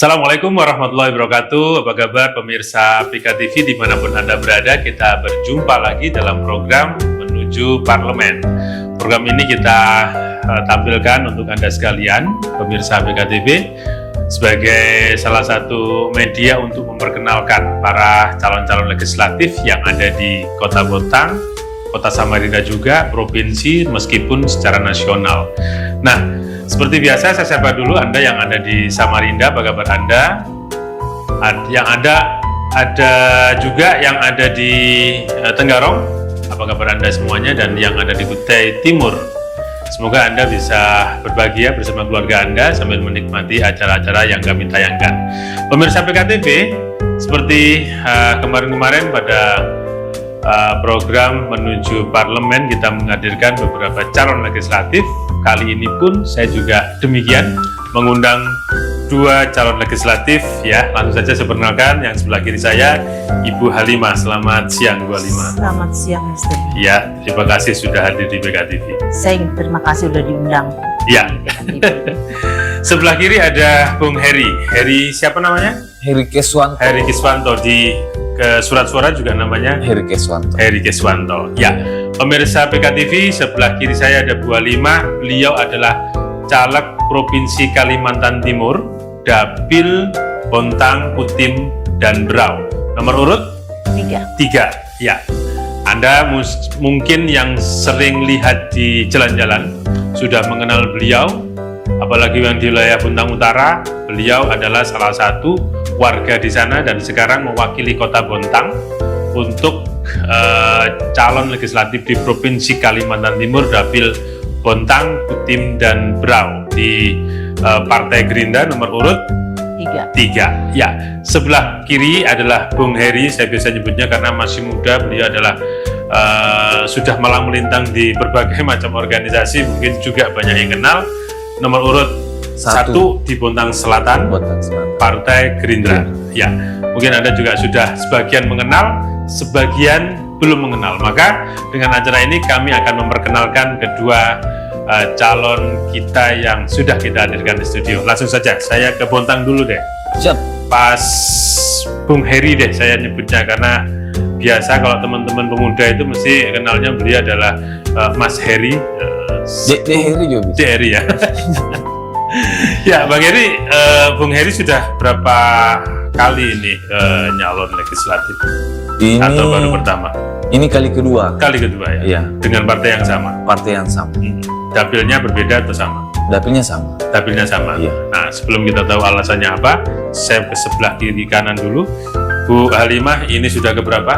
Assalamualaikum warahmatullahi wabarakatuh. Apa kabar pemirsa Pika TV dimanapun Anda berada? Kita berjumpa lagi dalam program Menuju Parlemen. Program ini kita tampilkan untuk Anda sekalian, pemirsa Pika TV, sebagai salah satu media untuk memperkenalkan para calon-calon legislatif yang ada di Kota Bontang, Kota Samarinda juga, provinsi, meskipun secara nasional. Nah, seperti biasa, saya sapa dulu Anda yang ada di Samarinda, apa kabar Anda? Yang ada juga yang ada di Tenggarong, apa kabar Anda semuanya? Dan yang ada di Kutai Timur. Semoga Anda bisa berbahagia bersama keluarga Anda sambil menikmati acara-acara yang kami tayangkan. Pemirsa PKTV, seperti kemarin-kemarin pada program Menuju Parlemen, kita menghadirkan beberapa calon legislatif. Kali ini pun saya juga demikian mengundang dua calon legislatif ya. Langsung saja saya perkenalkan yang sebelah kiri saya, Ibu Halimah. Selamat siang Bu Halimah. Selamat siang Mr. Ya, terima kasih sudah hadir di PKTV. Saya terima kasih sudah diundang. Ya. Sebelah kiri ada Bung Heri. Heri siapa namanya? Heri Keswanto. Heri Keswanto. Di surat suara juga namanya Heri Keswanto. Heri Keswanto. Ya. Pemirsa PKTV, sebelah kiri saya ada Bu Halimah. Beliau adalah caleg Provinsi Kalimantan Timur, Dapil Bontang, Kutim, dan Berau. Nomor urut 3. Ya. Anda mungkin yang sering lihat di jalan-jalan sudah mengenal beliau, apalagi yang di wilayah Bontang Utara. Beliau adalah salah satu warga di sana dan sekarang mewakili Kota Bontang untuk calon legislatif di Provinsi Kalimantan Timur, Dapil Bontang, Kutim, dan Berau di Partai Gerindra nomor urut 3. Ya, sebelah kiri adalah Bung Heri. Saya biasa nyebutnya karena masih muda. Beliau adalah sudah malang melintang di berbagai macam organisasi, mungkin juga banyak yang kenal. Nomor urut 1 di Bontang Selatan, Partai Gerindra. Ya, mungkin Anda juga sudah sebagian mengenal, sebagian belum mengenal. Maka dengan acara ini kami akan memperkenalkan kedua calon kita yang sudah kita hadirkan di studio. Langsung saja, saya ke Bontang dulu deh. Siap. Pas Bung Heri deh saya nyebutnya, karena biasa kalau teman-teman pemuda itu mesti kenalnya beliau adalah Mas Heri. Heri juga bisa. Heri ya. Ya, Bang Heri, Bung Heri sudah berapa kali ini nyalon legislatif? Atau baru pertama? Ini kali kedua. Kali kedua ya? Iya. Dengan partai yang sama? Partai yang sama. Dapilnya berbeda atau sama? Dapilnya sama. Dapilnya sama? Iya. Nah, sebelum kita tahu alasannya apa, saya ke sebelah kiri kanan dulu. Bu Halimah, ini sudah keberapa?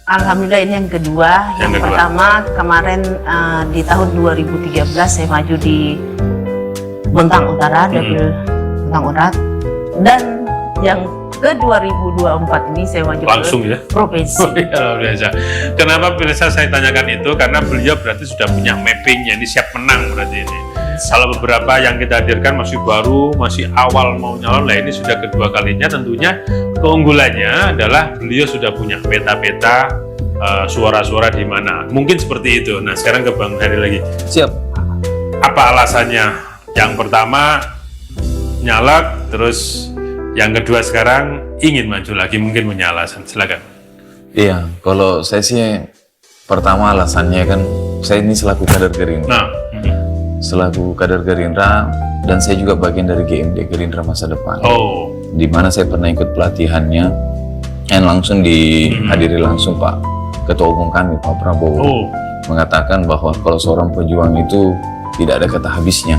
Alhamdulillah ini yang kedua. Yang kedua. Pertama kemarin di tahun 2013 saya maju di Bontang Utara, Dapil Bontang Utara. Dan yang ke 2024 ini saya maju langsung ke ya? provinsi. Oh, iya, biasa. Kenapa bisa saya tanyakan itu? Karena beliau berarti sudah punya mappingnya, ini siap menang berarti ini. Kalau beberapa yang kita hadirkan masih baru, masih awal mau nyalon, lah ini sudah kedua kalinya. Tentunya keunggulannya adalah beliau sudah punya peta-peta suara-suara di mana. Mungkin seperti itu. Nah, sekarang ke Bang Heri lagi. Siap. Apa alasannya? Yang pertama nyalek, terus yang kedua sekarang ingin maju lagi, mungkin punya alasan. Silakan. Iya, kalau saya sih pertama alasannya kan saya ini selaku kader Gerindra. Nah, Selaku kader Gerindra dan saya juga bagian dari GMD Gerindra Masa Depan. oh, Di mana saya pernah ikut pelatihannya dan langsung dihadiri langsung Pak Ketua Umum kami Pak Prabowo mengatakan bahwa kalau seorang pejuang itu tidak ada kata habisnya.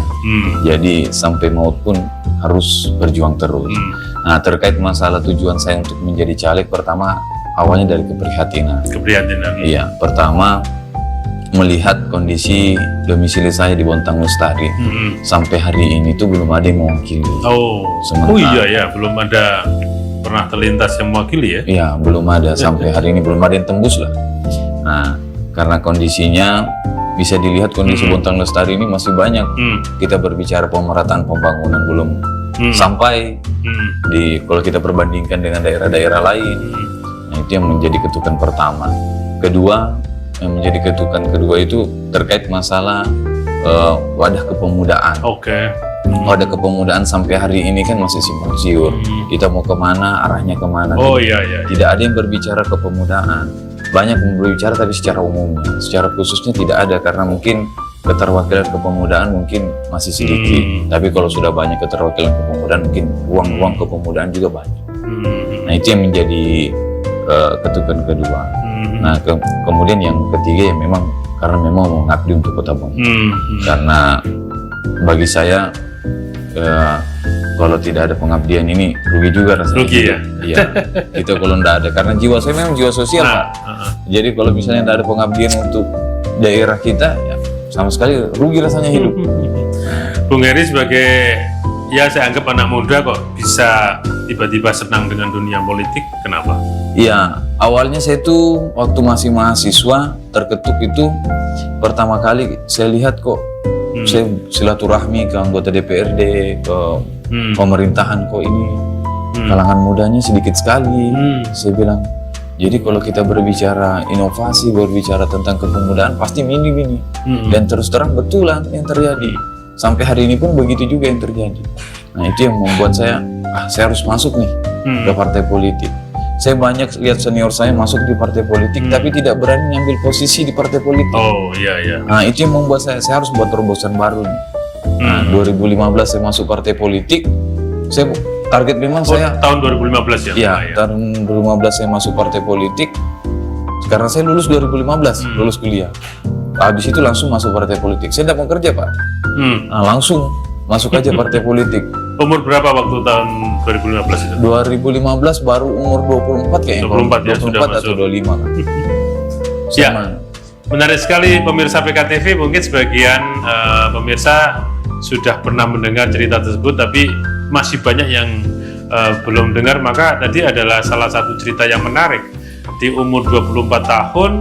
Jadi sampai maut pun harus berjuang terus. Nah, terkait masalah tujuan saya untuk menjadi caleg, pertama awalnya dari keprihatinan. Iya, pertama melihat kondisi domisili saya di Bontang Lestari. Sampai hari ini tuh belum ada yang mewakili. Oh iya ya, belum ada pernah terlintas yang mewakili ya? Iya, belum ada. Sampai hari ini belum ada yang tembus lah. Nah, karena kondisinya bisa dilihat kondisi Bontang Lestari ini masih banyak. Kita berbicara pemerataan pembangunan belum sampai di, kalau kita perbandingkan dengan daerah-daerah lain. Nah, itu yang menjadi ketukan pertama. Kedua, yang menjadi ketukan kedua itu terkait masalah wadah kepemudaan. Oke. Wadah kepemudaan sampai hari ini kan masih simpang siur. Kita mau kemana, arahnya kemana. Oh iya. Tidak ada yang berbicara kepemudaan. Banyak yang berbicara tapi secara umumnya. Secara khususnya tidak ada karena mungkin keterwakilan kepemudaan mungkin masih sedikit. Tapi kalau sudah banyak keterwakilan kepemudaan mungkin ruang-ruang kepemudaan juga banyak. Nah itu yang menjadi ketukan kedua. Nah kemudian yang ketiga ya memang karena memang mau mengabdi untuk Kota Bontang. Karena bagi saya kalau tidak ada pengabdian ini rugi juga rasanya. Rugi ya? Iya. Itu kalau tidak ada karena jiwa saya memang jiwa sosial Pak. Jadi kalau misalnya tidak ada pengabdian untuk daerah kita ya sama sekali rugi rasanya hidup. Bung Heri sebagai ya saya anggap anak muda kok bisa tiba-tiba senang dengan dunia politik, kenapa? Iya, awalnya saya tuh waktu masih mahasiswa terketuk itu pertama kali saya lihat kok saya silaturahmi ke anggota DPRD, ke pemerintahan kok ini kalangan mudanya sedikit sekali. Saya bilang, jadi kalau kita berbicara inovasi, berbicara tentang kepemudaan pasti minim ini. Dan terus terang betulan yang terjadi. Sampai hari ini pun begitu juga yang terjadi. Nah itu yang membuat saya harus masuk nih ke partai politik. Saya banyak lihat senior saya masuk di partai politik tapi tidak berani ngambil posisi di partai politik. Oh iya. Nah itu yang membuat saya harus buat terobosan baru nih. Nah 2015 saya masuk partai politik. Saya target memang saya tahun 2015 ya? Iya, tahun 2015 saya masuk partai politik. Sekarang saya lulus 2015, lulus kuliah. Habis itu langsung masuk partai politik. Saya tidak mau kerja Pak. Nah, langsung masuk aja partai politik. Umur berapa waktu tahun 2015 itu? 2015 baru umur 24 kayaknya. 24 ya, sudah 24 atau 25 kan. Ya, menarik sekali pemirsa PKTV. Mungkin sebagian pemirsa sudah pernah mendengar cerita tersebut, tapi masih banyak yang belum dengar. Maka tadi adalah salah satu cerita yang menarik. Di umur 24 tahun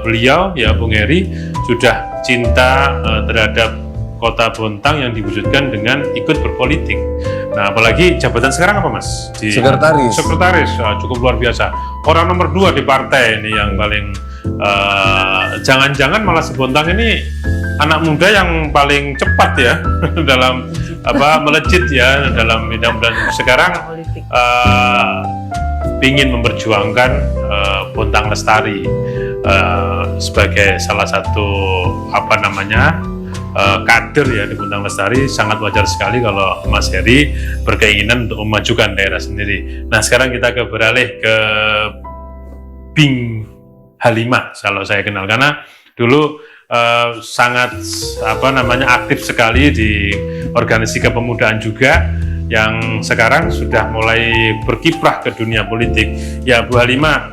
beliau ya Bung Heri sudah cinta terhadap Kota Bontang yang diwujudkan dengan ikut berpolitik. Nah apalagi jabatan sekarang apa Mas? Sekretaris. Cukup luar biasa. Orang nomor 2 di partai ini yang paling jangan-jangan malah si Bontang ini anak muda yang paling cepat ya dalam melejit ya dalam bidang sekarang ingin memperjuangkan Bontang Lestari sebagai salah satu kader ya di Bontang Lestari. Sangat wajar sekali kalau Mas Heri berkeinginan untuk memajukan daerah sendiri. Nah sekarang kita beralih ke Bing Halimah kalau saya kenal, karena dulu sangat aktif sekali di organisasi kepemudaan juga, yang sekarang sudah mulai berkiprah ke dunia politik. Ya Bu Halimah,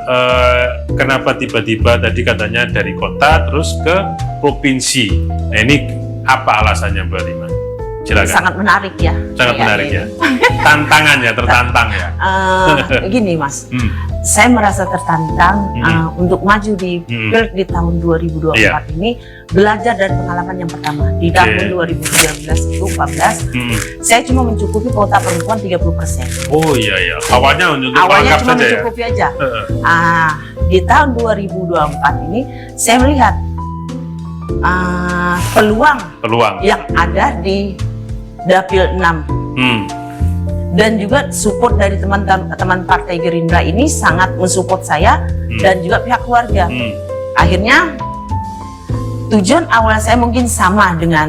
kenapa tiba-tiba tadi katanya dari kota terus ke provinsi? Nah ini apa alasannya Bu Halimah? Silakan. Sangat menarik ya. Sangat menarik ya. Tantangannya tertantang ya. Gini Mas, saya merasa tertantang untuk maju di Pilek di tahun 2024 ini, belajar dari pengalaman yang pertama. Di tahun 2013 itu 14, saya cuma mencukupi kuota perempuan 30%. Oh iya. Awalnya cuma mencukupi aja. Di tahun 2024 ini saya melihat peluang yang ada di Dapil 6 dan juga support dari teman-teman Partai Gerindra ini sangat mensupport saya dan juga pihak keluarga. Akhirnya tujuan awal saya mungkin sama dengan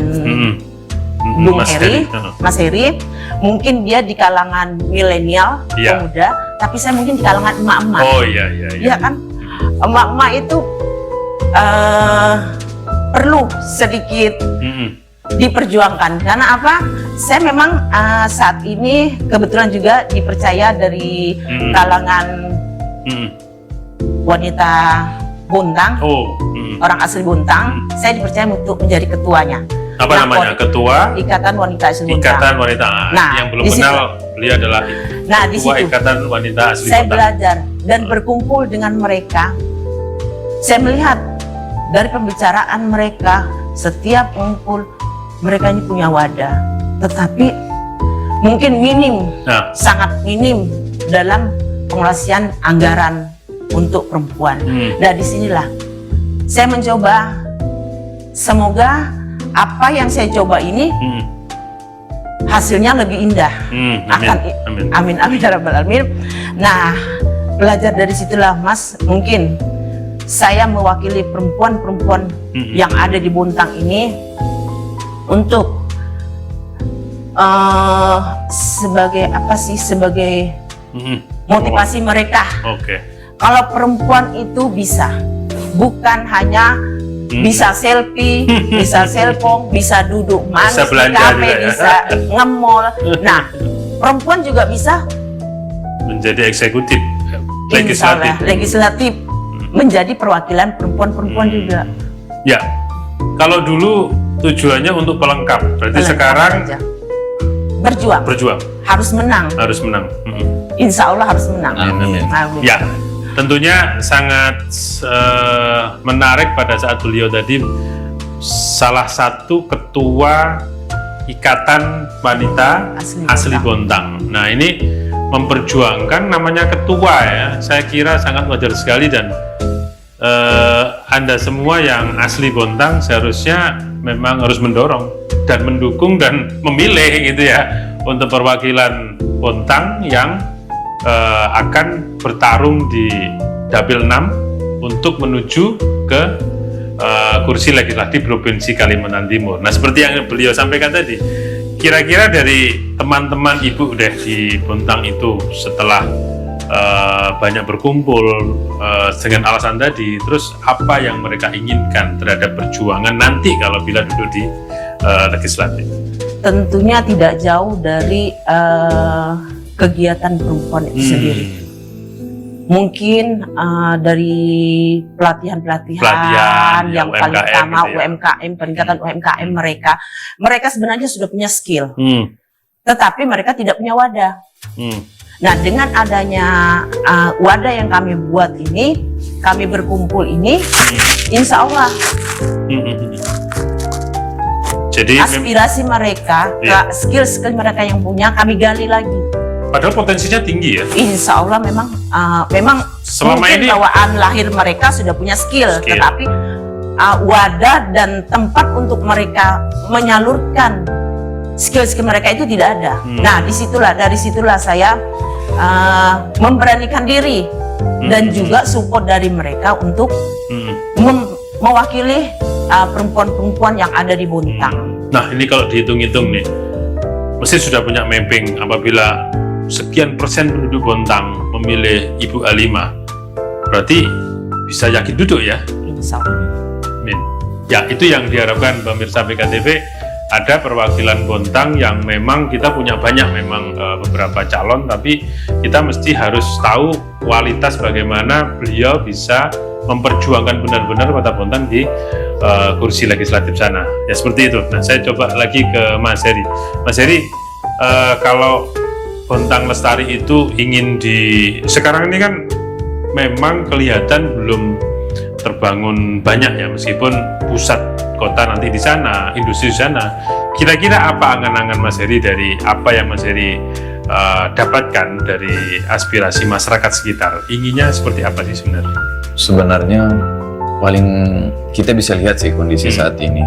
Bung Heri, Mas Heri. Mungkin dia di kalangan milenial pemuda, tapi saya mungkin di kalangan emak-emak. Oh iya. Iya kan, emak-emak itu perlu sedikit diperjuangkan. Karena apa? Saya memang saat ini kebetulan juga dipercaya dari kalangan wanita Bontang, orang asli Bontang. Saya dipercaya untuk menjadi ketuanya. Apa namanya? Ketua Ikatan Wanita Asli Bontang. Ikatan Wanita. Nah, yang belum kenal, beliau adalah Ketua Ikatan Wanita Asli Bontang. Saya belajar dan berkumpul dengan mereka. Saya melihat dari pembicaraan mereka, setiap kumpul mereka ini punya wadah, tetapi mungkin minim, sangat minim dalam pengalokasian anggaran untuk perempuan. Nah disinilah saya mencoba, semoga apa yang saya coba ini hasilnya lebih indah. Amin ya rabbal alamin. Nah, belajar dari situlah Mas, mungkin saya mewakili perempuan-perempuan yang ada di Bontang ini untuk sebagai apa sih, sebagai motivasi mereka. Kalau perempuan itu bisa, bukan hanya bisa selfie, bisa selfong, bisa duduk manis bisa di kafe, bisa nge-mall. Nah, perempuan juga bisa menjadi eksekutif, legislatif, menjadi perwakilan perempuan-perempuan juga. Ya, kalau dulu tujuannya untuk pelengkap, berarti sekarang aja. Berjuang, harus menang. Insya Allah harus menang. Amin. Ya, tentunya sangat menarik pada saat beliau tadi salah satu ketua Ikatan Wanita Asli Bontang. Nah, ini memperjuangkan, namanya ketua ya, saya kira sangat wajar sekali, dan Anda semua yang asli Bontang seharusnya memang harus mendorong dan mendukung dan memilih gitu ya untuk perwakilan Bontang yang akan bertarung di Dapil 6 untuk menuju ke kursi legislatif Provinsi Kalimantan Timur. Nah, seperti yang beliau sampaikan tadi, kira-kira dari teman-teman ibu deh di Bontang itu setelah banyak berkumpul dengan alasan tadi, terus apa yang mereka inginkan terhadap perjuangan nanti kalau bila duduk di legislatif? Tentunya tidak jauh dari kegiatan perempuan itu sendiri. Mungkin dari pelatihan yang paling utama gitu ya. UMKM, peningkatan UMKM mereka sebenarnya sudah punya skill, tetapi mereka tidak punya wadah. Nah, dengan adanya wadah yang kami buat ini, kami berkumpul ini, insya Allah jadi aspirasi mereka, skill mereka yang punya kami gali lagi. Padahal potensinya tinggi ya. Insya Allah memang selama mungkin ini bawaan lahir mereka sudah punya skill. Tetapi wadah dan tempat untuk mereka menyalurkan skill mereka itu tidak ada. Nah, dari situlah saya memberanikan diri dan juga support dari mereka untuk mewakili perempuan-perempuan yang ada di Bontang. Nah, ini kalau dihitung-hitung nih, mesti sudah punya mapping apabila sekian persen penduduk Bontang memilih Ibu Halimah, berarti bisa yakin duduk ya? Insya Allah. Amin. Ya, itu yang diharapkan pemirsa PKTV, ada perwakilan Bontang yang memang kita punya banyak memang beberapa calon, tapi kita mesti harus tahu kualitas bagaimana beliau bisa memperjuangkan benar-benar Kota Bontang di kursi legislatif sana. Ya, seperti itu. Nah, saya coba lagi ke Mas Heri. Mas Heri, kalau Bontang Lestari itu ingin sekarang ini kan memang kelihatan belum terbangun banyak ya, meskipun pusat kota nanti di sana, industri di sana. Kira-kira apa angan-angan Mas Heri dari apa yang Mas Heri dapatkan dari aspirasi masyarakat sekitar? Inginnya seperti apa sih sebenarnya? Sebenarnya paling kita bisa lihat sih kondisi saat ini.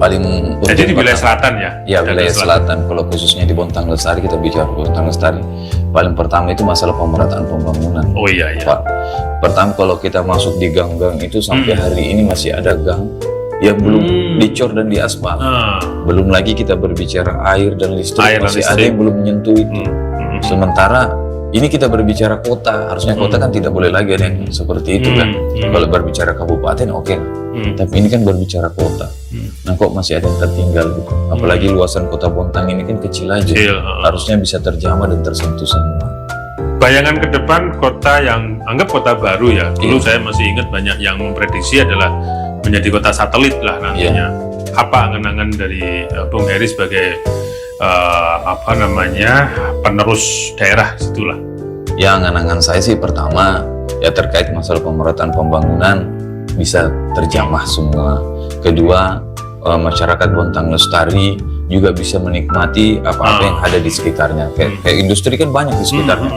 Paling jadi di wilayah selatan ya? Ya, wilayah selatan. Kalau khususnya di Bontang Lestari, kita bicara Bontang Lestari, paling pertama itu masalah pemerataan pembangunan. Oh iya. Pak, pertama kalau kita masuk di gang-gang itu sampai hari ini masih ada gang yang belum dicor dan diaspal. Belum lagi kita berbicara air dan listrik, masih ada yang belum menyentuh itu. Sementara ini kita berbicara kota, harusnya kota kan tidak boleh lagi ada yang seperti itu kan. Kalau berbicara kabupaten oke. Tapi ini kan berbicara kota. Nah, kok masih ada yang tertinggal gitu. Apalagi luasan kota Bontang ini kan kecil aja. Harusnya bisa terjamah dan tersentuh semua. Bayangan ke depan kota yang anggap kota baru ya. Dulu saya masih ingat banyak yang memprediksi adalah menjadi kota satelit lah nantinya. Apa angan-angan dari Bung Heri sebagai penerus daerah situlah? Ya, angan-angan saya sih pertama ya terkait masalah pemerataan pembangunan bisa terjamah semua. Kedua, masyarakat Bontang Lestari juga bisa menikmati apa-apa yang ada di sekitarnya. Kayak industri kan banyak di sekitarnya.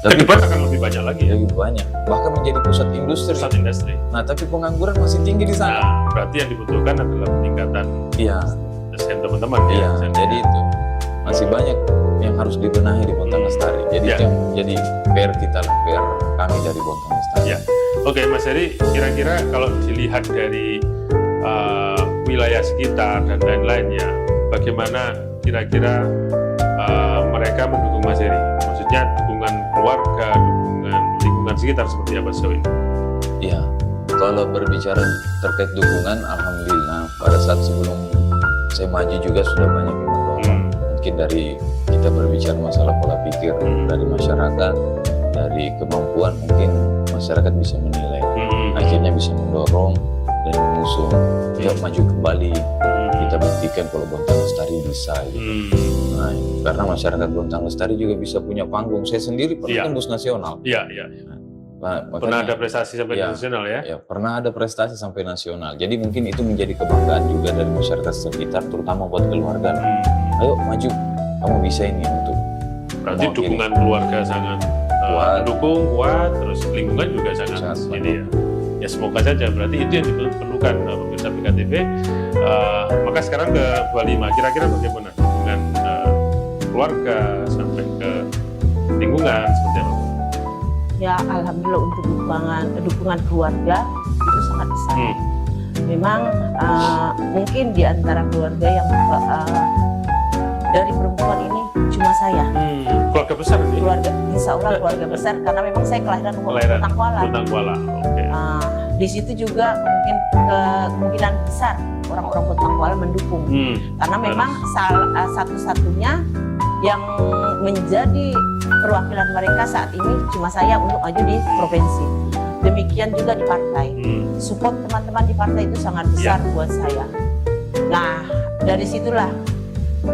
Tapi Ke depan akan lebih banyak lagi ya. lebih banyak, bahkan menjadi pusat industri. Pusat industri. Nah, tapi pengangguran masih tinggi di sana. Nah, berarti yang dibutuhkan adalah peningkatan Iya, SDM teman-teman iya. ya. Jadi itu masih banyak yang harus dibenahi di Bontang Lestari. Jadi Ya. itu yang menjadi PR kita lah, PR kami dari Bontang Lestari. Ya. Oke, Mas Heri, kira-kira kalau dilihat dari wilayah sekitar dan lain-lainnya, bagaimana kira-kira mereka mendukung Mas Heri? Maksudnya dukungan keluarga, dukungan lingkungan sekitar seperti apa sejauh ini? Iya, kalau berbicara terkait dukungan, alhamdulillah pada saat sebelum saya maju juga sudah banyak yang mendorong. Mungkin dari kita berbicara masalah pola pikir dari masyarakat, dari kemampuan, mungkin masyarakat bisa menilai. Akhirnya bisa mendorong dan mengusung kita maju kembali. Kita buktikan kalau Bontang Lestari bisa gitu. Nah, karena masyarakat Bontang Lestari juga bisa punya panggung. Saya sendiri pernah tembus nasional. Iya, iya. Nah, Pernah ada prestasi sampai nasional ya? Ya, pernah ada prestasi sampai nasional. Jadi mungkin itu menjadi kebanggaan juga dari masyarakat sekitar, terutama buat keluarga. Ayo maju, kamu bisa ini untuk. Berarti dukungan keluarga sangat mendukung, kuat, terus lingkungan juga sangat ini ya. Ya semoga saja, berarti itu yang diperlukan pemirsa BKTV. Maka sekarang ke 25, kira-kira bagaimana dengan keluarga sampai ke lingkungan seperti apa? Ya alhamdulillah untuk dukungan keluarga itu sangat besar. Memang mungkin di antara keluarga yang dari perempuan ini cuma saya. Keluarga besar ini? Keluarga, insya Allah keluarga besar karena memang saya kelahiran Bontang Kuala. Oke. Di situ juga mungkin kemungkinan besar orang-orang Bontang Kuala mendukung karena memang satu-satunya yang menjadi perwakilan mereka saat ini cuma saya untuk maju di provinsi. Demikian juga di partai. Support teman-teman di partai itu sangat besar buat saya. Nah, dari situlah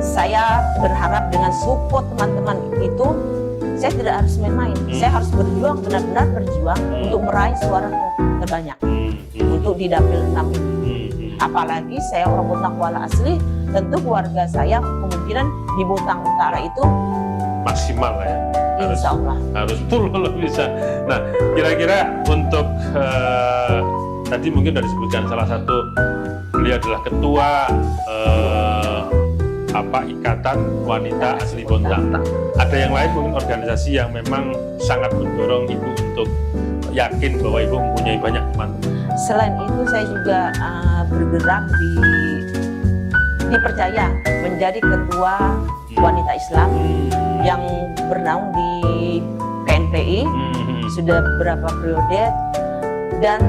saya berharap dengan support teman-teman itu, saya tidak harus main-main. Saya harus berjuang, benar-benar berjuang untuk meraih suara terbanyak untuk di dapil 6 ini. Apalagi saya orang Bontang Kuala asli, tentu keluarga saya kemungkinan di Bontang Utara itu maksimal lah ya. Insya Allah. Harus full kalau bisa. Nah, kira-kira untuk tadi mungkin sudah disebutkan salah satu beliau adalah ketua Ikatan Wanita Asli Bontang. Ada yang lain mungkin organisasi yang memang sangat mendorong Ibu untuk yakin bahwa Ibu mempunyai banyak teman-teman. Selain itu saya juga bergerak dipercaya menjadi ketua wanita Islam yang bernaung di KNPI sudah beberapa periode, dan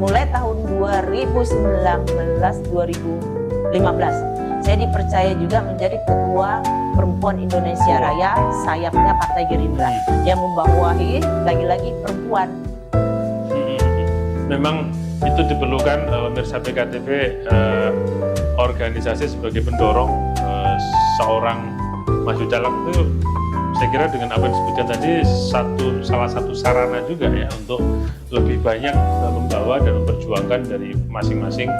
mulai tahun 2019-2015 saya dipercaya juga menjadi ketua Perempuan Indonesia Raya, sayapnya Partai Gerindra yang membawahi lagi-lagi perempuan. Memang itu diperlukan pemirsa BKTV, organisasi sebagai pendorong seorang maju caleg itu. Saya kira dengan apa yang disebutkan tadi salah satu sarana juga ya untuk lebih banyak membawa dan memperjuangkan dari masing-masing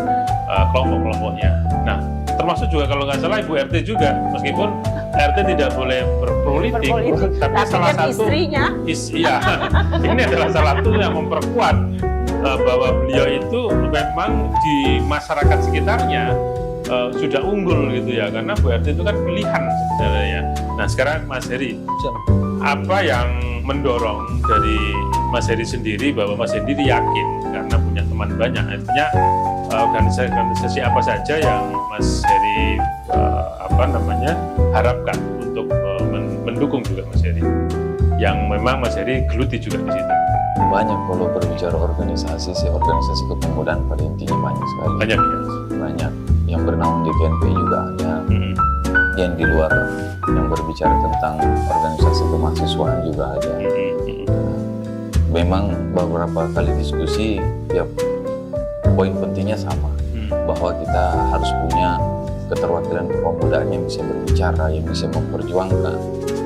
kelompok-kelompoknya. Nah, termasuk juga kalau nggak salah Ibu RT juga, meskipun RT tidak boleh berpolitik, tapi salah kan satu istrinya. Ini adalah salah satu yang memperkuat bahwa beliau itu memang di masyarakat sekitarnya sudah unggul gitu ya, karena Bu RT itu kan pilihan sebenarnya. Nah sekarang Mas Heri, apa yang mendorong dari Mas Heri sendiri bahwa Mas Heri yakin karena punya teman banyak, artinya organisasi apa saja yang Mas Heri harapkan untuk mendukung juga Mas Heri, yang memang Mas Heri geluti juga di situ? Banyak kalau berbicara organisasi kepemudaan pada intinya banyak sekali. Banyak ya? Banyak. Yang bernaung di KNPI juga ada. Yang di luar yang berbicara tentang organisasi kemahasiswaan juga ada. Memang beberapa kali diskusi, ya poin pentingnya sama, bahwa kita harus punya keterwakilan kepemudaan yang bisa berbicara, yang bisa memperjuangkan.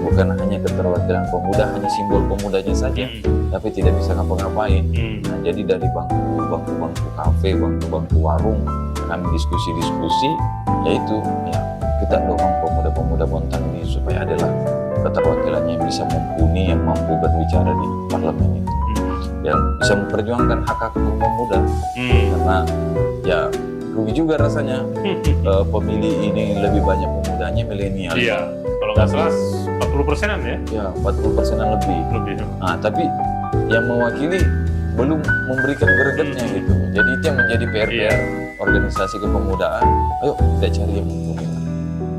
Bukan hanya keterwakilan pemuda, hanya simbol pemudanya saja, tapi tidak bisa ngapa-ngapain. Nah, jadi dari bangku kafe, bangku warung, kami diskusi, yaitu ya kita dorong pemuda-pemuda Bontang ini supaya adalah keterwakilannya bisa mumpuni, yang mampu berbicara di parlemen itu, yang bisa memperjuangkan hak-hak pemuda. Karena ya rugi juga rasanya pemilih ini lebih banyak pemudanya milenial. Iya, kalau nggak salah 40%-an ya? Ya, 40%-an lebih. Nah, tapi yang mewakili belum memberikan gregetnya gitu. Jadi itu yang menjadi PR organisasi kepemudaan. Ayo kita cari yang mumpuni.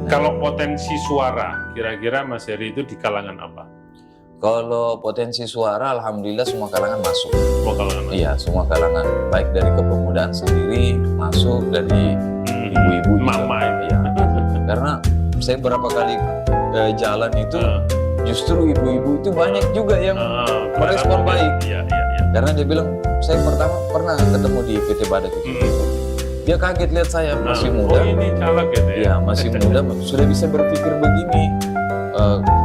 Kalau potensi suara, kira-kira Mas Heri itu di kalangan apa? Kalau potensi suara, alhamdulillah semua kalangan masuk. Semua kalangan? Iya, semua kalangan. Baik dari kepemudaan sendiri, masuk dari ibu-ibu mama juga. Iya. Karena saya berapa kali jalan itu, justru ibu-ibu itu banyak juga yang merespon baik. Iya. Karena dia bilang, saya pertama pernah ketemu di PT Badak itu. Dia kaget lihat saya masih muda. Oh ini caleg gitu ya? Iya, masih muda, sudah bisa berpikir begini.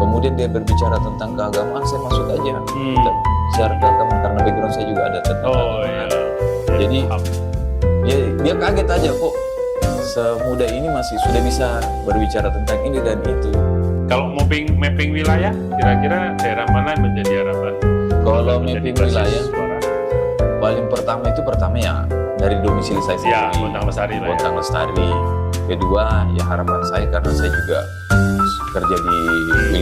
Kemudian dia berbicara tentang keagamaan, saya masuk aja. Kita bicara keagamaan karena background saya juga ada tentang keagamaan. Jadi dia kaget aja kok semuda ini masih sudah bisa berbicara tentang ini dan itu. Kalau mapping wilayah, kira-kira daerah mana yang menjadi harapan? Kalau mapping wilayah, paling pertama ya dari domisili saya sendiri. Ya, Bontang Lestari lah. Bontang Lestari. Kedua, ya harapan saya karena saya juga kerja di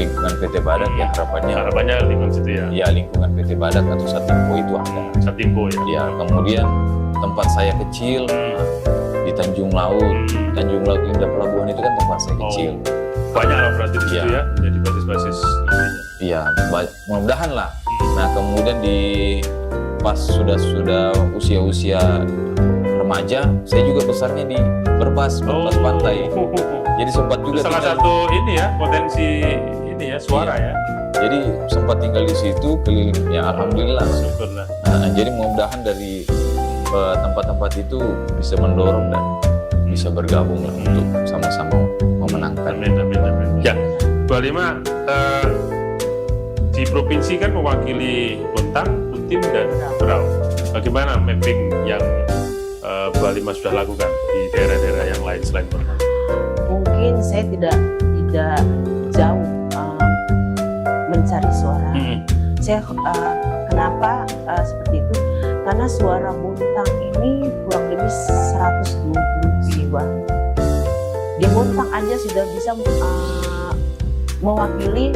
lingkungan PT Badak, ya harapannya lingkungan situ ya. Ya, lingkungan PT Badak atau Satimpo itu ada. Satimpo ya. Ya, kemudian tempat saya kecil di Tanjung Laut. Tanjung Laut Indah Pelabuhan itu kan tempat saya kecil. Banyak lah berarti di situ ya, menjadi basis-basis. Iya, mudah-mudahan lah. Nah, kemudian pas sudah usia-usia remaja, saya juga besarnya di Berbas pantai. Jadi sempat juga salah satu ini ya potensi ini ya suara ya. Jadi sempat tinggal di situ keliling ya, alhamdulillah. Syukurlah. Nah, jadi mudah-mudahan dari tempat-tempat itu bisa mendorong dan bisa bergabung lah untuk sama-sama memenangkan. Amin. Ya, Bu Halimah di provinsi kan mewakili Bontang, Kutim dan Berau. Bagaimana mapping yang Bu Halimah sudah lakukan di daerah-daerah yang lain selain Bontang? Mungkin saya tidak jauh mencari suara. Saya kenapa seperti itu? Karena suara Bontang ini kurang lebih 120 jiwa. Di Bontang aja sudah bisa mewakili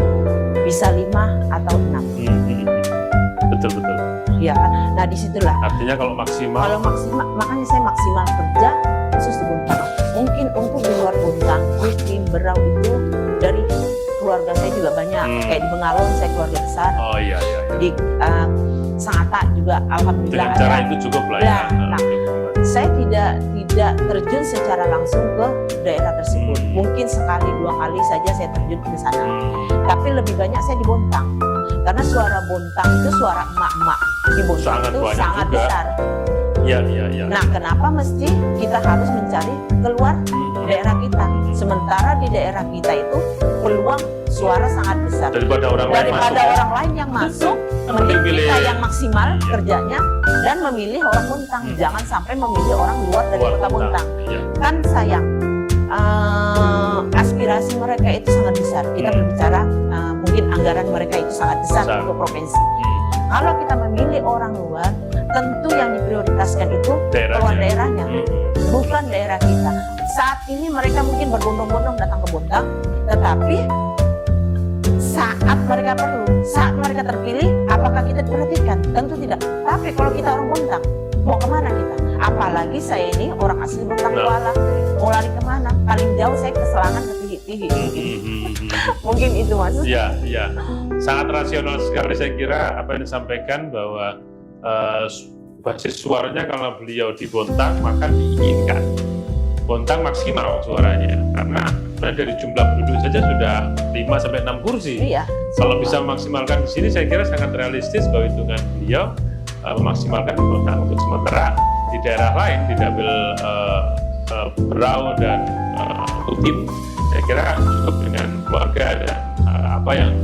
bisa 5 atau 6. Betul. Ya kan? Nah disitulah. Artinya kalau maksimal, makanya saya maksimal kerja khusus di Bontang. Mungkin untuk di luar Bontang, Kutim, Berau itu dari keluarga saya juga banyak. Kayak di Bengalon saya keluarga besar. Oh iya. Di Sangatta juga alhamdulillah. Dengan cara itu cukup lah ya. Nah, saya tidak terjun secara langsung ke daerah tersebut. Mungkin sekali 2 kali saja saya terjun ke sana. Tapi lebih banyak saya di Bontang. Karena suara Bontang itu suara emak-emak di Bontang itu sangat besar. Iya. Nah, kenapa mesti kita harus mencari keluar daerah kita? Sementara di daerah kita itu peluang suara sangat besar. Daripada orang lain yang masuk, mending kita yang maksimal kerjanya dan memilih orang Bontang. Jangan sampai memilih orang luar dari kota Bontang. Kan sayang. Aspirasi mereka itu sangat besar. Kita berbicara mungkin anggaran mereka itu sangat besar untuk provinsi. Kalau kita memilih orang luar, tentu yang diprioritaskan itu keluar daerahnya, bukan daerah kita. Saat ini mereka mungkin berbondong-bondong datang ke Bontang, tetapi saat mereka perlu, saat mereka terpilih, apakah kita diperhatikan? Tentu tidak. Tapi kalau kita orang Bontang, mau kemana kita? Apalagi saya ini orang asli Bontang Kuala, mau lari kemana? Paling jauh saya ke Selangan, ke Tihi. Mungkin itu Mas. Iya. Sangat rasional sekali saya kira apa yang disampaikan bahwa basis suaranya kalau beliau di Bontang maka diinginkan. Bontang maksimal suaranya karena dari jumlah penduduk saja sudah 5-6 kursi. Iya. Kalau bisa memaksimalkan di sini saya kira sangat realistis bahwa hitungan beliau memaksimalkan di Bontang. Untuk sementara di daerah lain di dapil Berau dan Kutim saya kira cukup dengan keluarga dan apa yang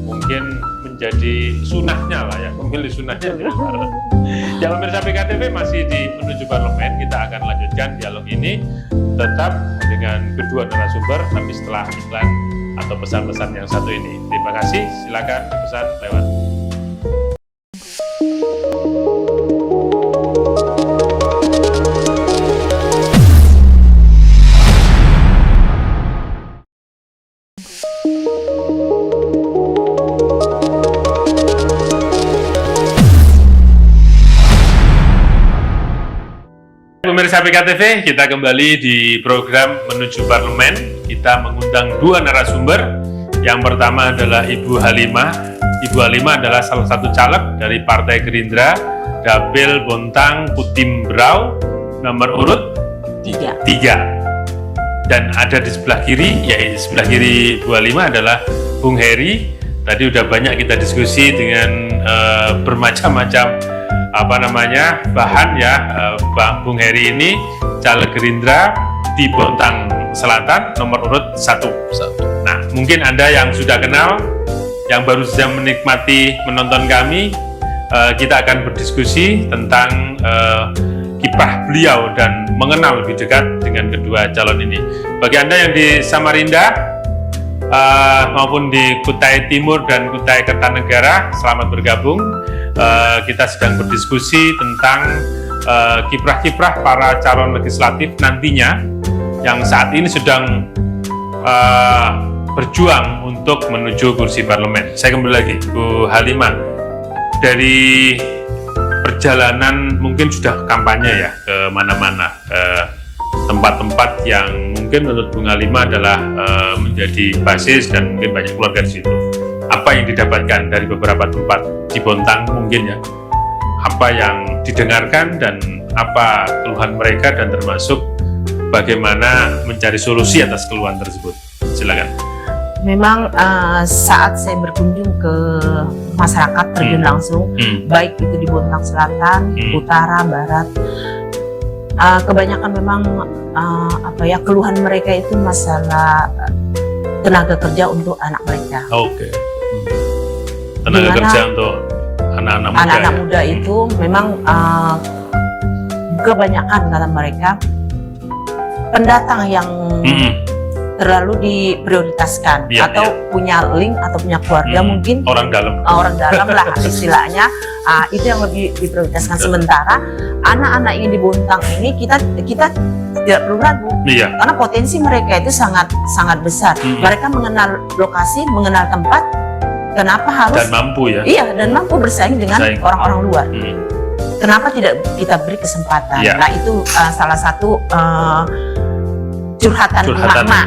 mungkin menjadi sunahnya lah ya, memilih sunahnya. Ya pemirsa PKTV masih di menuju parlemen, kita akan lanjutkan dialog ini tetap dengan kedua narasumber tapi setelah iklan atau pesan-pesan yang satu ini. Terima kasih, silakan pesan lewat. Pemirsa PKTV, kita kembali di program Menuju Parlemen. Kita mengundang dua narasumber. Yang pertama adalah Ibu Halimah. Ibu Halimah adalah salah satu caleg dari Partai Gerindra, Dapil Bontang Kutim Berau, nomor urut 3. Dan ada di sebelah kiri, yaitu sebelah kiri Ibu Halimah adalah Bung Heri. Tadi udah banyak kita diskusi dengan bermacam-macam bahan ya. Bung Heri ini caleg Gerindra di Bontang Selatan nomor urut 1. Nah, mungkin Anda yang sudah kenal, yang baru saja menikmati menonton kami, kita akan berdiskusi tentang kiprah beliau dan mengenal lebih dekat dengan kedua calon ini. Bagi Anda yang di Samarinda maupun di Kutai Timur dan Kutai Kertanegara, selamat bergabung. Kita sedang berdiskusi tentang kiprah-kiprah para calon legislatif nantinya yang saat ini sedang berjuang untuk menuju kursi parlemen. Saya kembali lagi, Bu Halimah. Dari perjalanan mungkin sudah kampanye ya ke mana-mana, tempat-tempat yang mungkin menurut Bu Halimah adalah menjadi basis dan mungkin banyak keluarga di situ. Apa yang didapatkan dari beberapa tempat di Bontang mungkin ya, apa yang didengarkan dan apa keluhan mereka dan termasuk bagaimana mencari solusi atas keluhan tersebut. Silakan. Memang saat saya berkunjung ke masyarakat terjun langsung, baik itu di Bontang Selatan, Utara, Barat, kebanyakan memang keluhan mereka itu masalah tenaga kerja untuk anak mereka. Oke. Tenaga kerja untuk anak-anak muda. Anak-anak muda itu memang kebanyakan kata mereka pendatang yang terlalu diprioritaskan atau punya link atau punya keluarga mungkin orang dalam lah istilahnya, itu yang lebih diprioritaskan. Sementara anak-anak yang di Bontang ini kita tidak perlu ragu, karena potensi mereka itu sangat besar. Mereka mengenal lokasi, mengenal tempat, kenapa harus dan mampu ya? Iya, dan mampu bersaing dengan orang-orang luar. Kenapa tidak kita beri kesempatan? Nah, itu salah satu curhatan emak-emak.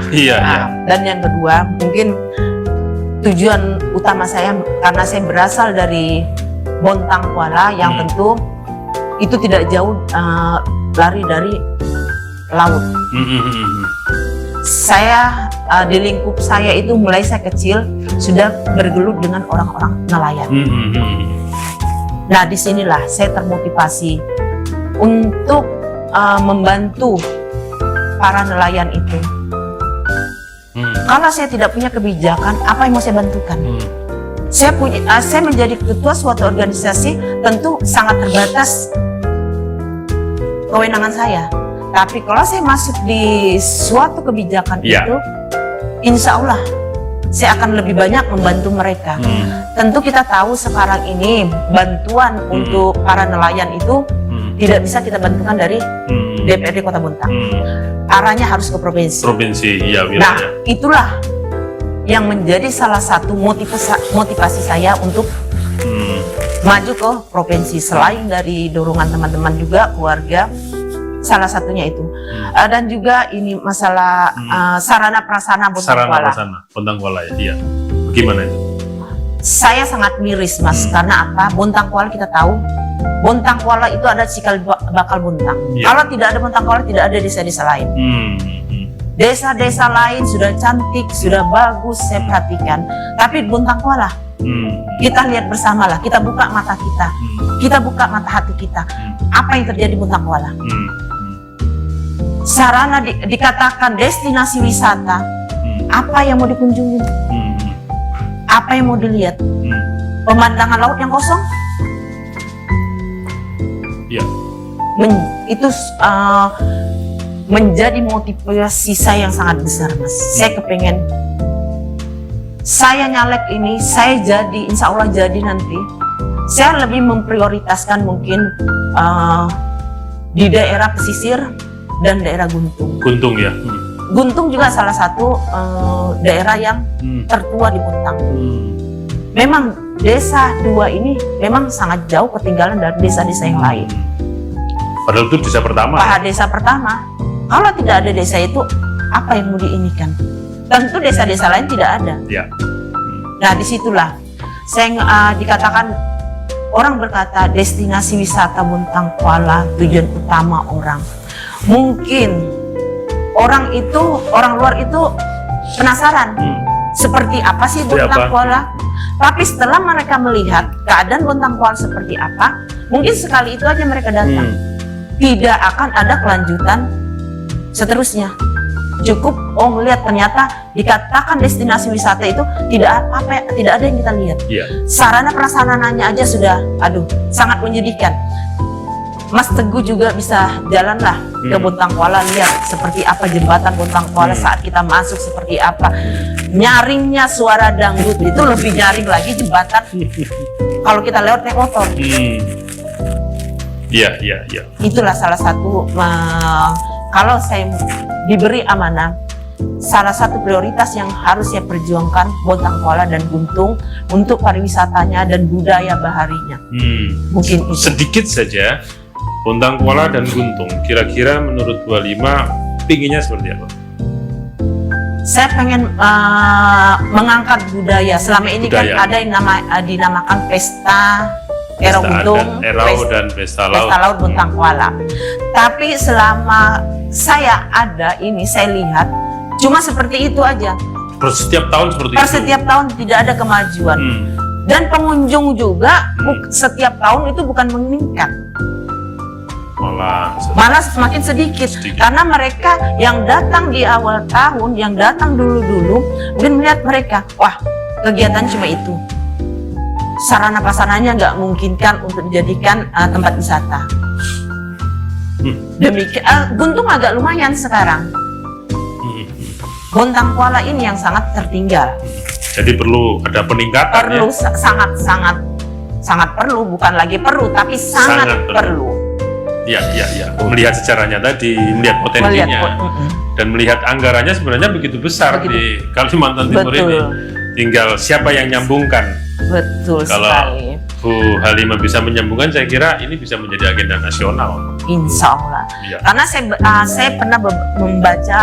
Dan yang kedua, mungkin tujuan utama saya karena saya berasal dari Bontang Kuala yang tentu itu tidak jauh lari dari laut. Saya di lingkup saya itu mulai saya kecil sudah bergelut dengan orang-orang nelayan. Nah, disinilah saya termotivasi untuk membantu para nelayan itu. Kalau saya tidak punya kebijakan, apa yang mau saya bantukan? Saya menjadi ketua suatu organisasi, tentu sangat terbatas kewenangan saya. Tapi kalau saya masuk di suatu kebijakan itu, insya Allah saya akan lebih banyak membantu mereka. Tentu kita tahu sekarang ini bantuan untuk para nelayan itu tidak bisa kita bantukan dari DPRD Kota Bontang. Arahnya harus ke provinsi. Nah, itulah yang menjadi salah satu motivasi saya untuk maju ke provinsi. Selain dari dorongan teman-teman juga, keluarga, salah satunya itu. Dan juga ini masalah sarana prasarana Bontang Kuala ya. Bagaimana itu? Saya sangat miris, Mas, karena apa? Bontang Kuala kita tahu, Bontang Kuala itu ada cikal bakal Bontang. Kalau tidak ada Bontang Kuala, tidak ada desa-desa lain. Desa-desa lain sudah cantik, sudah bagus, saya perhatikan. Tapi Bontang Kuala, kita lihat bersamalah, kita buka mata kita, kita buka mata hati kita. Apa yang terjadi di Bontang Kuala? Sarana dikatakan destinasi wisata, apa yang mau dikunjungi? Apa yang mau dilihat? Pemandangan laut yang kosong? Itu menjadi motivasi saya yang sangat besar, Mas. Saya kepengen saya nyalek ini, saya jadi, insya Allah jadi nanti, saya lebih memprioritaskan mungkin di daerah pesisir dan daerah Guntung. Guntung ya. Guntung juga salah satu daerah yang tertua di Bontang. Memang desa 2 ini memang sangat jauh ketinggalan dari desa-desa yang lain. Padahal itu desa pertama. Desa pertama. Kalau tidak ada desa itu, apa yang mau diinikan? Tentu desa-desa lain tidak ada. Ya. Nah, disitulah saya dikatakan, orang berkata destinasi wisata Bontang Kuala tujuan utama orang. Mungkin orang luar itu penasaran seperti apa sih Bontang Kuala. Tapi setelah mereka melihat keadaan Bontang Kuala seperti apa, mungkin sekali itu aja mereka datang. Tidak akan ada kelanjutan seterusnya. Cukup melihat ternyata dikatakan destinasi wisata itu tidak ada yang kita lihat. Sarana prasarananya aja sudah sangat menyedihkan. Mas Teguh juga bisa jalanlah ke Bontang Kuala, lihat seperti apa jembatan Bontang Kuala saat kita masuk, seperti apa nyaringnya suara dangdut, itu lebih nyaring lagi jembatan kalau kita lewat naik motor. Iya. Itulah salah satu kalau saya diberi amanah, salah satu prioritas yang harus saya perjuangkan Bontang Kuala dan Guntung untuk pariwisatanya dan budaya baharinya. Mungkin itu. Sedikit saja, Bontang Kuala dan Guntung, kira-kira menurut 25 pinginnya seperti apa? Saya pengen mengangkat budaya. Selama ini kan ada yang dinamakan Pesta Erau Guntung, Pesta Laut Bontang Kuala. Tapi selama saya ada ini, saya lihat cuma seperti itu aja. Setiap tahun seperti itu? Setiap tahun tidak ada kemajuan. Dan pengunjung juga setiap tahun itu bukan meningkat. Malah semakin sedikit. Karena mereka yang datang di awal tahun, yang datang dulu-dulu, mungkin melihat mereka, wah kegiatan cuma itu. Sarana prasarananya nggak memungkinkan untuk dijadikan tempat wisata. Demikian, Guntung agak lumayan sekarang. Bontang Kuala ini yang sangat tertinggal. Jadi perlu ada peningkatan. Perlu, sangat perlu, bukan lagi perlu, tapi sangat perlu. Ya. Melihat sejarahnya tadi, melihat potensinya, dan melihat anggarannya sebenarnya begitu besar di Kalimantan Timur ini. Tinggal siapa yang nyambungkan. Betul Kalau sekali. Bu Halimah bisa menyambungkan, saya kira ini bisa menjadi agenda nasional. Insya Allah. Ya. Karena saya pernah membaca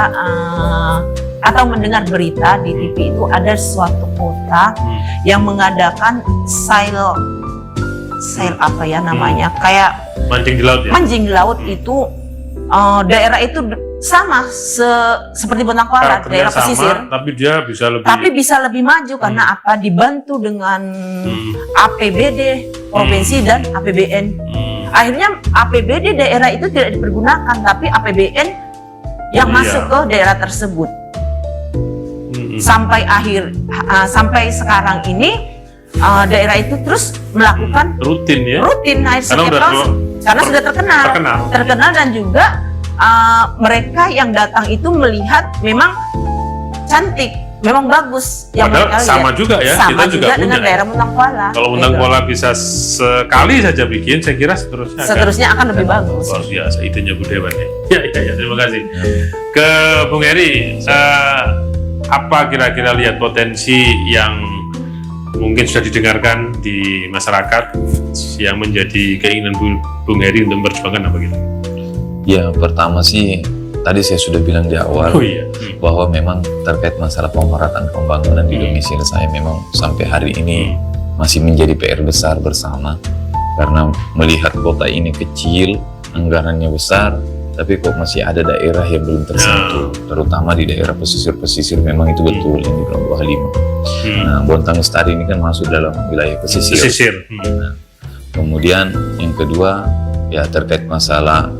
atau mendengar berita di TV itu ada suatu kota yang mengadakan sail apa ya namanya, kayak mancing di laut ya? Mancing di laut itu daerah itu sama seperti Bontang Kuala, daerah pesisir. Tapi bisa lebih maju karena apa? Dibantu dengan APBD provinsi dan APBN. Akhirnya APBD daerah itu tidak dipergunakan, tapi APBN yang masuk ke daerah tersebut. Sampai sekarang ini daerah itu terus melakukan rutin setiap tahun karena sudah terkenal dan juga mereka yang datang itu melihat memang cantik, memang bagus yang padahal mereka sama lihat. juga ya, sama kita juga dengan punya daerah Bontang Kuala. Kalau Bontang Kuala bisa sekali saja bikin, saya kira seterusnya akan lebih bagus. Luar biasa itunya Bu Dewan ya. Terima kasih. Ke Bung Heri, apa kira-kira lihat potensi yang mungkin sudah didengarkan di masyarakat yang menjadi keinginan Bung Heri untuk memperjuangkan apa gitu? Ya, pertama sih tadi saya sudah bilang di awal bahwa memang terkait masalah pemerataan pembangunan di domisili saya memang sampai hari ini masih menjadi PR besar bersama, karena melihat kota ini kecil, anggarannya besar, tapi kok masih ada daerah yang belum tersentuh, terutama di daerah pesisir-pesisir. Memang itu betul yang dibilang Bu Halimah. Nah, Bontang Lestari ini kan masuk dalam wilayah pesisir. Nah, kemudian yang kedua ya terkait masalah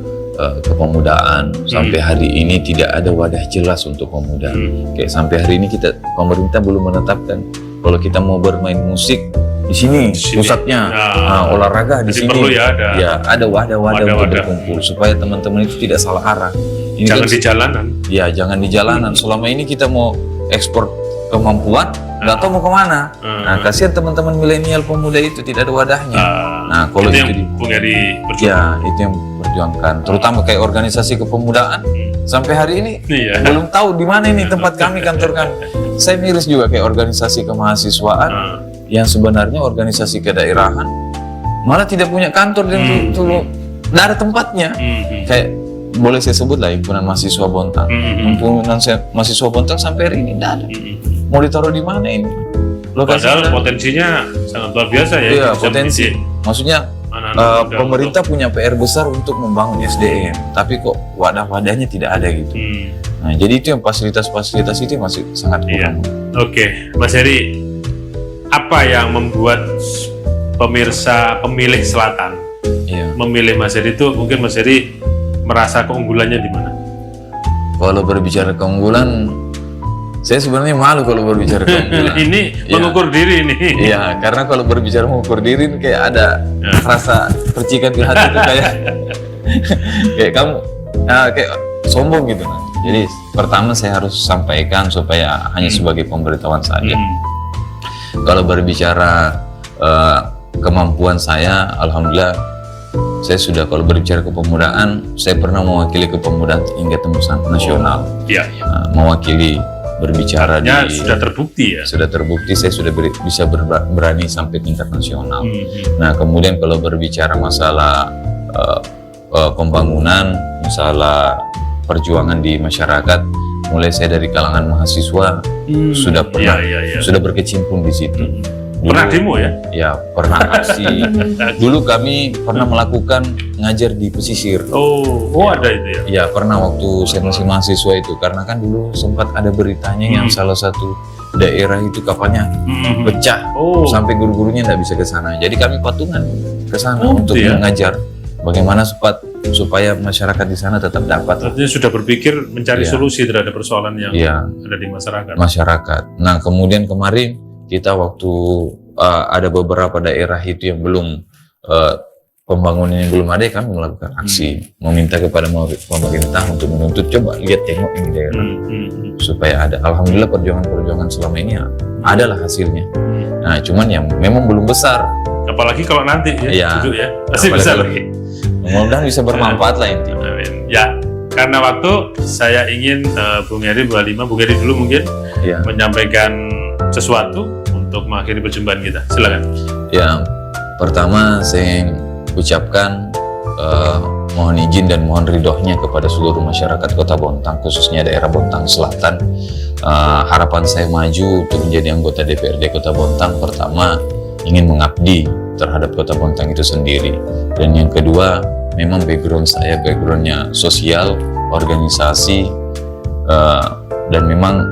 kepemudaan. Sampai hari ini tidak ada wadah jelas untuk pemuda. Kayak sampai hari ini pemerintah belum menetapkan kalau kita mau bermain musik di sini pusatnya, olahraga di sini. Ada wadah-wadah untuk berkumpul supaya teman-teman itu tidak salah arah. Ini jangan di jalanan. Ya, jangan di jalanan. Selama ini kita mau ekspor kemampuan, nggak tahu mau kemana. Nah, kasihan teman-teman milenial pemuda itu tidak ada wadahnya. Nah, kalau itu itu yang Bung Heri ya itu yang perjuangkan, terutama kayak organisasi kepemudaan. Sampai hari ini belum tahu di mana ini tempat kami, kantor kami. Saya miris juga kayak organisasi kemahasiswaan yang sebenarnya organisasi kedaerahan malah tidak punya kantor dan tidak ada tempatnya. Kayak boleh saya sebut lah himpunan mahasiswa Bontang. Himpunan mahasiswa Bontang sampai hari ini tidak ada. Mau ditaruh di mana ini? Padahal potensinya sangat luar biasa ya. Iya, potensi. Maksudnya pemerintah punya PR besar untuk membangun SDM, tapi kok wadah-wadahnya tidak ada gitu. Nah, jadi itu yang fasilitas-fasilitas itu masih sangat kurang. Oke, Mas Heri, apa yang membuat pemirsa pemilih Selatan memilih Mas Heri itu? Mungkin Mas Heri merasa keunggulannya di mana? Kalau berbicara keunggulan, saya sebenarnya malu kalau berbicara keunggulan. Ini mengukur diri ini. Iya, karena kalau berbicara mengukur diri ini kayak ada rasa percikan di hati itu kayak kamu kayak sombong gitu. Jadi pertama saya harus sampaikan supaya hanya sebagai pemberitahuan saja. Kalau berbicara kemampuan saya, alhamdulillah saya sudah, kalau berbicara kepemudaan, saya pernah mewakili kepemudaan hingga tembusan nasional. Mewakili berbicara sudah terbukti ya. Sudah terbukti, saya sudah bisa berani sampai tingkat nasional. Nah, kemudian kalau berbicara masalah pembangunan, masalah perjuangan di masyarakat, mulai saya dari kalangan mahasiswa sudah pernah sudah berkecimpung di situ. Pernah demo ya? Ya, pernah aksi. Dulu kami pernah melakukan ngajar di pesisir. Ada itu ya? Ya, pernah waktu saya masih mahasiswa itu. Karena kan dulu sempat ada beritanya yang salah satu daerah itu kapalnya pecah. Sampai guru-gurunya nggak bisa ke sana. Jadi kami patungan ke sana untuk mengajar bagaimana supaya masyarakat di sana tetap dapat. Artinya sudah berpikir mencari solusi terhadap persoalan yang ada di masyarakat. Nah, kemudian kemarin kita waktu ada beberapa daerah itu yang belum pembangunan yang belum ada, kami melakukan aksi meminta kepada pemerintah untuk menuntut, coba lihat tengok ini daerah supaya ada. Alhamdulillah perjuangan selama ini adalah hasilnya. Nah, cuman yang memang belum besar. Apalagi kalau nanti masih besar lagi. Mudah-mudahan bisa bermanfaat lah intinya. Ya, karena waktu saya ingin Bung Heri, Bu Halimah, Bung Heri dulu mungkin menyampaikan sesuatu untuk mengakhiri perjumpaan kita. Silakan. Ya, pertama saya ucapkan mohon izin dan mohon ridhonya kepada seluruh masyarakat Kota Bontang, khususnya daerah Bontang Selatan. Harapan saya maju untuk menjadi anggota DPRD Kota Bontang, pertama ingin mengabdi terhadap Kota Bontang itu sendiri, dan yang kedua memang backgroundnya sosial, organisasi, dan memang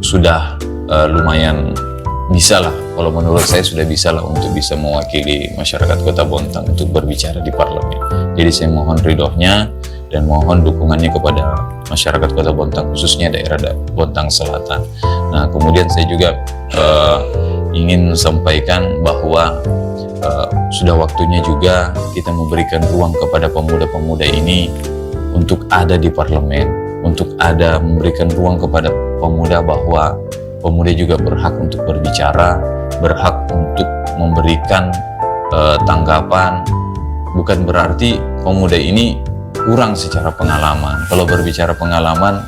sudah lumayan bisa lah, kalau menurut saya sudah bisa lah untuk bisa mewakili masyarakat Kota Bontang untuk berbicara di parlemen. Jadi saya mohon ridhonya dan mohon dukungannya kepada masyarakat Kota Bontang, khususnya daerah Bontang Selatan. Nah, kemudian saya juga ingin sampaikan bahwa sudah waktunya juga kita memberikan ruang kepada pemuda-pemuda ini untuk ada di parlemen, untuk ada memberikan ruang kepada pemuda bahwa pemuda juga berhak untuk berbicara, berhak untuk memberikan tanggapan. Bukan berarti pemuda ini kurang secara pengalaman. Kalau berbicara pengalaman,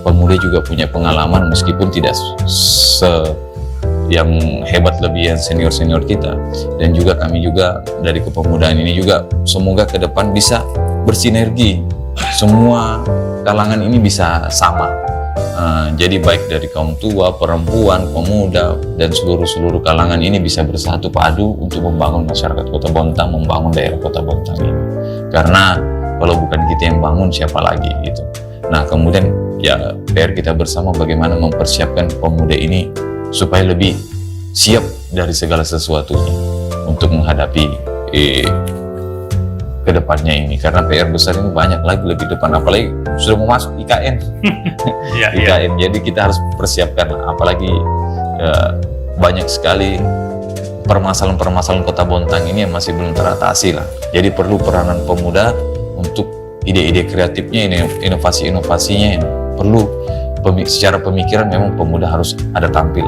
pemuda juga punya pengalaman meskipun tidak yang hebat lebih yang senior-senior kita. Dan juga kami juga dari kepemudaan ini juga semoga ke depan bisa bersinergi. Semua kalangan ini bisa sama. Jadi baik dari kaum tua, perempuan, pemuda, dan seluruh kalangan ini bisa bersatu padu untuk membangun masyarakat Kota Bontang, membangun daerah Kota Bontang ini. Karena kalau bukan kita yang bangun, siapa lagi gitu. Nah, kemudian ya PR kita bersama bagaimana mempersiapkan pemuda ini supaya lebih siap dari segala sesuatunya untuk menghadapi ke depannya ini, karena PR besar ini banyak lagi lebih depan, apalagi sudah mau masuk IKN. IKN. Jadi kita harus persiapkan, apalagi banyak sekali permasalahan-permasalahan Kota Bontang ini yang masih belum teratasi lah. Jadi perlu peranan pemuda untuk ide-ide kreatifnya, inovasi-inovasinya yang perlu secara pemikiran memang pemuda harus ada tampil,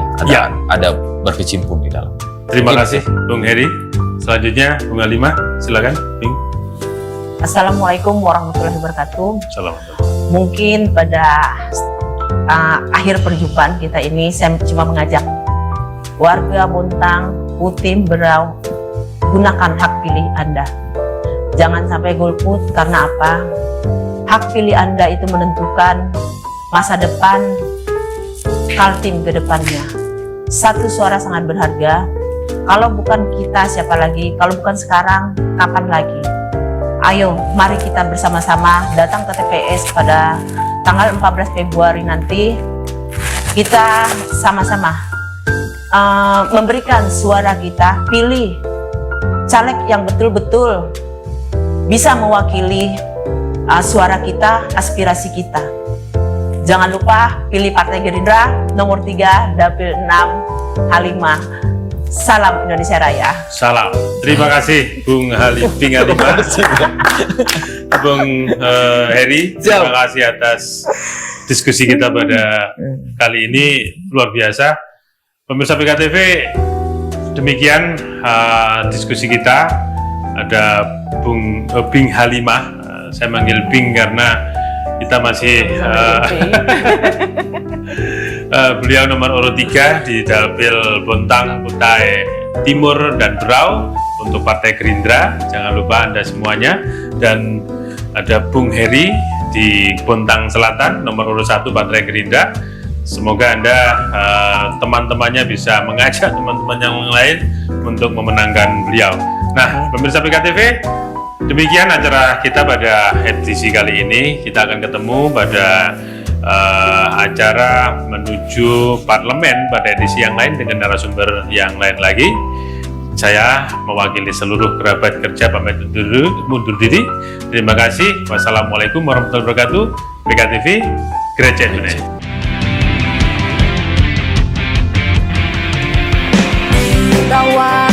ada berkecimpung di dalam. Terima kasih Bung Heri. Selanjutnya Bung Halimah, silakan. Bing. Assalamualaikum warahmatullahi wabarakatuh. Assalamualaikum. Mungkin pada akhir perjumpaan kita ini saya cuma mengajak warga Bontang, Kutim, Berau, gunakan hak pilih Anda. Jangan sampai golput, karena apa? Hak pilih Anda itu menentukan masa depan Kaltim ke depannya. Satu suara sangat berharga. Kalau bukan kita, siapa lagi? Kalau bukan sekarang, kapan lagi? Ayo, mari kita bersama-sama datang ke TPS pada tanggal 14 Februari nanti. Kita sama-sama memberikan suara kita, pilih caleg yang betul-betul bisa mewakili suara kita, aspirasi kita. Jangan lupa pilih Partai Gerindra nomor 3, Dapil 6, Halimah. Salam Indonesia Raya. Salam. Terima kasih Bung Halimah. Bung Heri, terima kasih atas diskusi kita pada kali ini, luar biasa. Pemirsa PKTV, demikian diskusi kita. Ada Bing Halimah, saya manggil Bing karena kita masih beliau nomor urut 3 di Dapil Bontang, Kutai Timur dan Berau untuk Partai Gerindra. Jangan lupa Anda semuanya. Dan ada Bung Heri di Bontang Selatan nomor urut 1 Partai Gerindra. Semoga Anda teman-temannya bisa mengajak teman-teman yang lain untuk memenangkan beliau. Nah, pemirsa PKTV, demikian acara kita pada edisi kali ini. Kita akan ketemu pada acara menuju parlemen pada edisi yang lain dengan narasumber yang lain lagi. Saya mewakili seluruh kerabat kerja pamit mundur diri. Terima kasih. Wassalamualaikum warahmatullahi wabarakatuh. PKTV, Gereja Indonesia. Bahwa